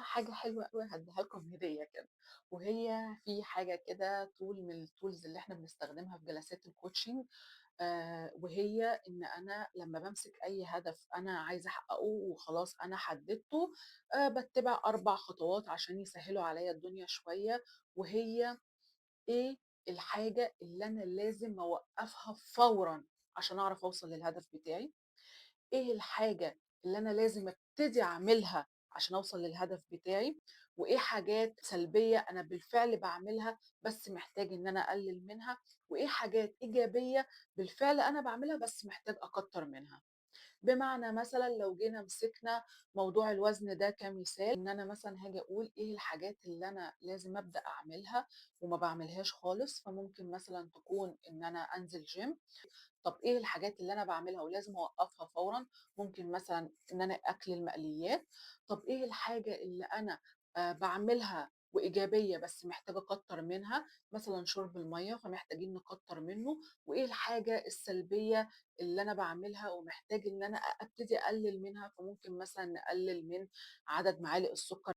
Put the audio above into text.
بقى حاجة حلوة أوي هادّيها لكم هدية كده، وهي في حاجة كده tool من الtools اللي إحنا بنستخدمها في جلسات الcoaching. وهي إن أنا لمّا بامسك أي هدف أنا عايزة أحققه وخلاص أنا حددته، باتّبع 4 خطوات عشان يسهّلوا عليّا الدنيا شوية، وهي إيه الحاجة اللي أنا لازم أوقّفها فورًا عشان أعرف أوصل للهدف بتاعي. إيه الحاجة اللي أنا لازم أبتدي أعملها عشان أوصل للهدف بتاعي، وإيه حاجات سلبية أنا بالفعل باعملها بس محتاج إن أنا أقلل منها، وإيه حاجات إيجابية بالفعل أنا باعملها بس محتاج أكتر منها. بمعنى مثلًا لو جينا مسكنا موضوع الوزن ده كمثال، إن أنا مثلًا هاجي أقول إيه الحاجات اللي أنا لازم أبدأ أعملها وما باعملهاش خالص، فممكن مثلًا تكون إن أنا أنزل gym. طب إيه الحاجات اللي أنا باعملها ولازم أوقّفها فورًا؟ ممكن مثلًا إن أنا أكل المقليات. طب إيه الحاجة اللي أنا باعملها وإيجابية بس محتاجة أكتّر منها؟ مثلًا شُرب المَيّة، فمحتاجين نكتّر منّه. وإيه الحاجة السلبية اللي أنا باعملها ومحتاج إن أنا أبتدي أقلِّل منها، فممكن مثلًا نقلِّل من عدد معالق السُكّر